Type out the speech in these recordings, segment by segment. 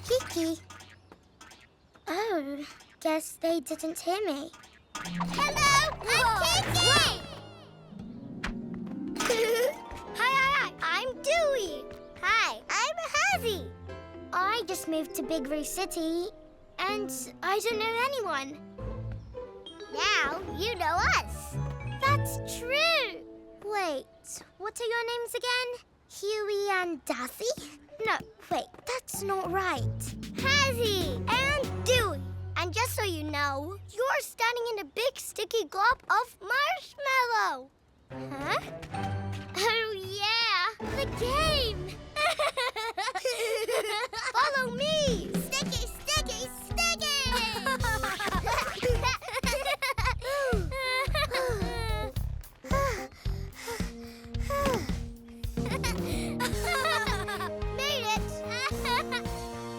Kiki. Oh, guess they didn't hear me. Hello, I'm Kiki! Hi, I'm Dewey. Hi, I'm Hazzy. I just moved to Big Roo City, and I don't know anyone. Now you know us. That's true. Wait, what are your names again? Huey and Daffy? No, wait, that's not right. Hazzy and Dewey. And just so you know, you're standing in a big sticky glob of marshmallow. Huh? Oh, yeah, the game. Follow me. Sticky, sticky, sticky. Made it.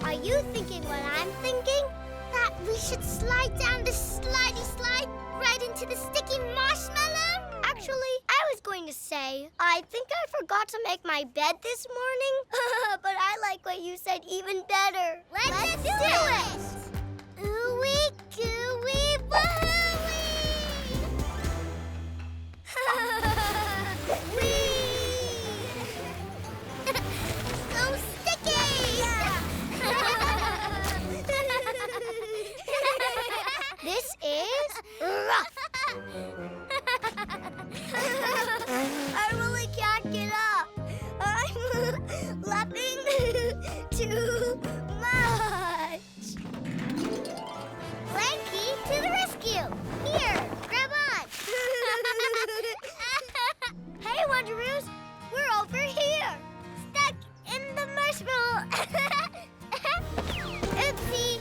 Are you thinking what I'm thinking? That we should slide down this slidey slide right into the sticky marshmallow? Actually, I was going to say, I think I forgot to make my bed this morning. But I like what you said even better. Let's do it! Ooey gooey wooey! So sticky! This is rough. I really can't get up. I'm laughing too much. Frankie, to the rescue. Here, grab on. Hey, Wonderoos, we're over here. Stuck in the marshmallow. Oopsie.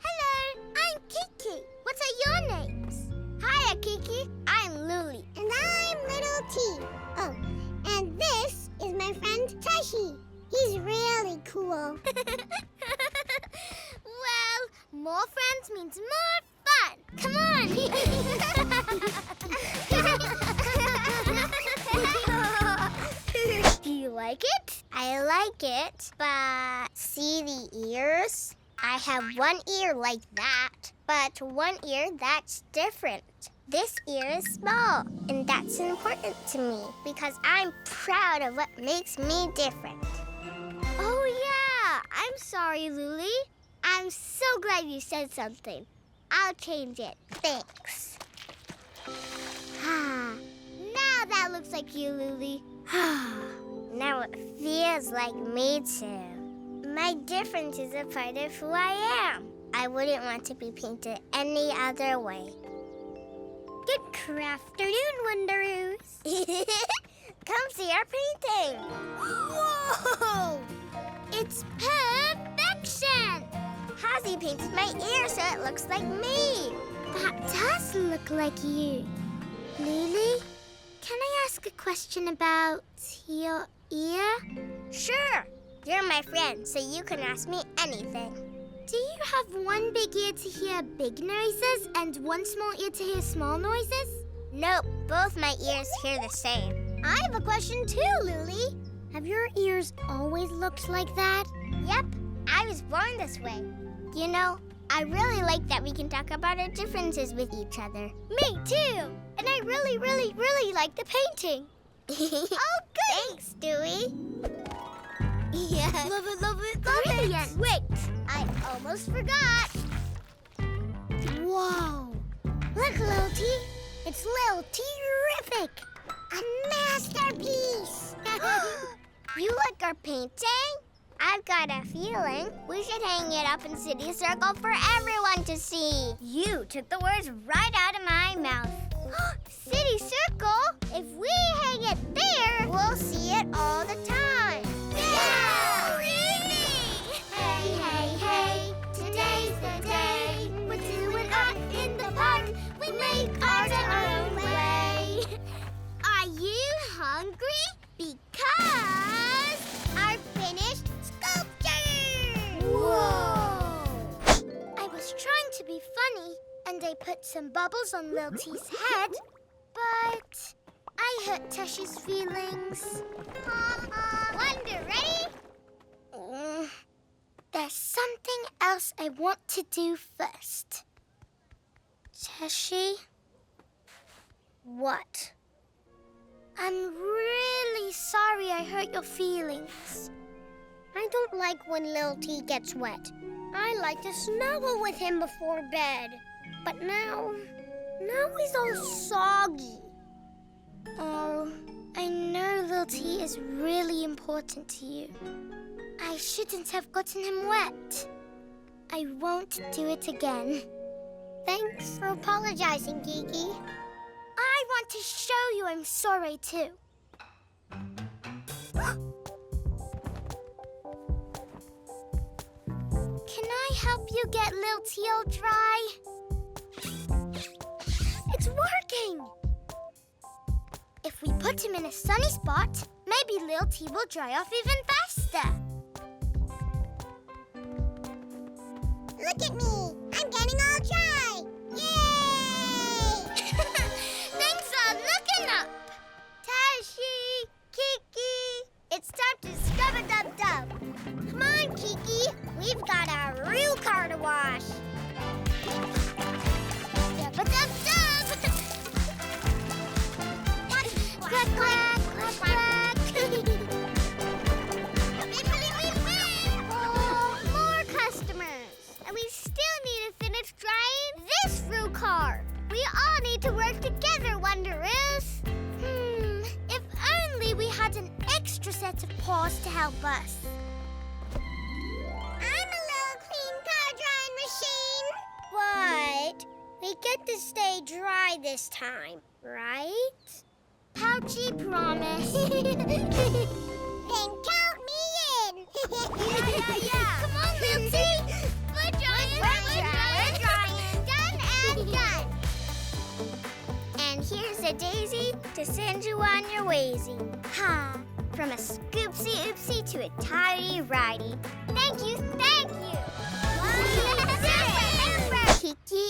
Hello, I'm Kiki. What are your names? Hiya, Kiki. I'm Luli. And I'm Little T. Oh, and this is my friend Tashi. He's really cool. Well, more friends means more fun. Come on. Do you like it? I like it, but see the ears? I have one ear like that, but one ear that's different. This ear is small, and that's important to me because I'm proud of what makes me different. Oh, yeah. I'm sorry, Luli. I'm so glad you said something. I'll change it. Thanks. Now that looks like you, Luli. Now it feels like me too. My difference is a part of who I am. I wouldn't want to be painted any other way. Good crafternoon, Wonderoos. Come see our painting. Whoa! It's perfection! Hazzy painted my ear so it looks like me. That does look like you. Lily, can I ask a question about your ear? Sure. You're my friend, so you can ask me anything. Do you have one big ear to hear big noises and one small ear to hear small noises? Nope, both my ears hear the same. I have a question too, Luli. Have your ears always looked like that? Yep, I was born this way. You know, I really like that we can talk about our differences with each other. Me too! And I really, really, really like the painting. Oh, good! Thanks, Dewey. Yeah. Love it, love it, love it. Wait, I almost forgot. Whoa. Look, Lil T. It's Lil T-rific. A masterpiece. You like our painting? I've got a feeling we should hang it up in City Circle for everyone to see. You took the words right out of my mouth. City Circle? If we hang it there, we'll see it all the time. Yeah! Really? Hey, hey, hey, today's the day. We're doing art in the park. We make art our own way. Are you hungry? Because our finished sculpture! Whoa! I was trying to be funny, and I put some bubbles on Lil T's head, but I hurt Tashi's feelings. Wonder, ready? There's something else I want to do first. Tessie? What? I'm really sorry I hurt your feelings. I don't like when Lil T gets wet. I like to snuggle with him before bed. But now he's all soggy. Oh, I know Lil T is really important to you. I shouldn't have gotten him wet. I won't do it again. Thanks for apologizing, Kiki. I want to show you I'm sorry, too. Can I help you get Lil T all dry? It's working! If we put him in a sunny spot, maybe Lil T will dry off even faster. Look at me! I'm getting all dry! Yay! Things are looking up! Tashi! Kiki! It's time to scrub-a-dub-dub! Come on, Kiki! We've got our real car to wash! Scrub-a-dub-dub! Quack, quack, quack, quack! Oh, more customers! And we still need to finish drying this Roo car. We all need to work together, Wonderoos. If only we had an extra set of paws to help us. I'm a little clean car drying machine. What? We get to stay dry this time, right? Pouchy promise. Then count me in. Yeah. Come on, Lil T. We're drying. Done and done. And here's a daisy to send you on your waysy. Ha! From a scoopsy oopsie to a tidy-righty. Thank you. Wow. Kiki?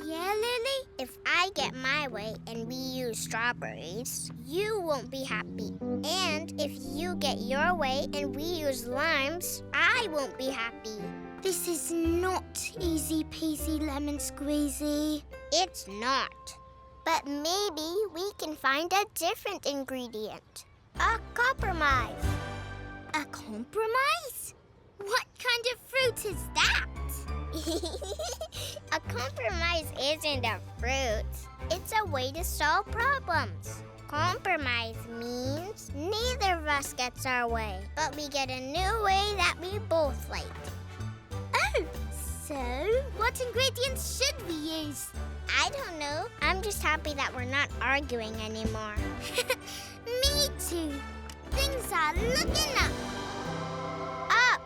Yeah, Lily? If I get my way and we use strawberries, you won't be happy. And if you get your way and we use limes, I won't be happy. This is not easy peasy lemon squeezy. It's not. But maybe we can find a different ingredient. A compromise. A compromise? What kind of fruit is that? A compromise isn't a fruit. It's a way to solve problems. Compromise means neither of us gets our way, but we get a new way that we both like. Oh, so what ingredients should we use? I don't know. I'm just happy that we're not arguing anymore. Me too. Things are looking up. Up!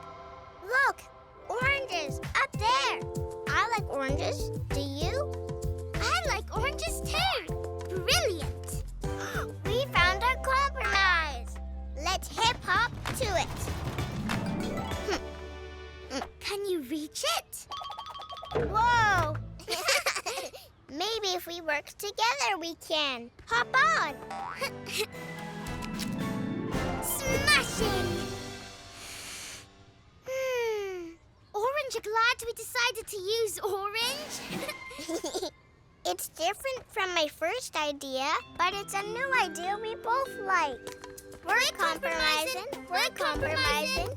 Look! Oranges! Up there! I like oranges. Do you? I like oranges too. Brilliant! We found our compromise. Let's hip-hop to it. Can you reach it? Whoa! Maybe if we work together we can. Hop on! Smashing! Orange, glad we decided to use orange. It's different from my first idea, but it's a new idea we both like. We're compromising. We're compromising.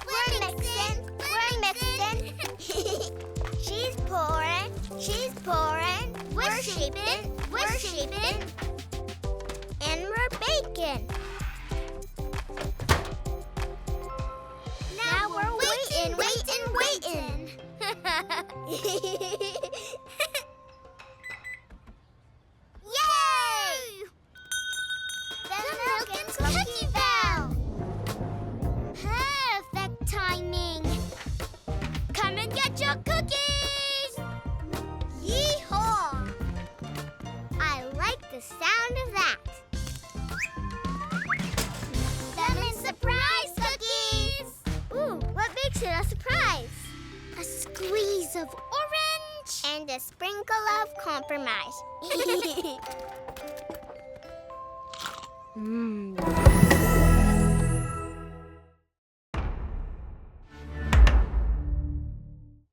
We're mixing. She's pouring. She's pouring. We're shaping. And we're baking. Now we're waiting. Yay! The milk and cookie bell! Perfect timing. Come and get your cookies! Yee-haw! I like the sound of that. Lemon surprise cookies! Ooh, what makes it a surprise? A squeeze of orange and a sprinkle of compromise.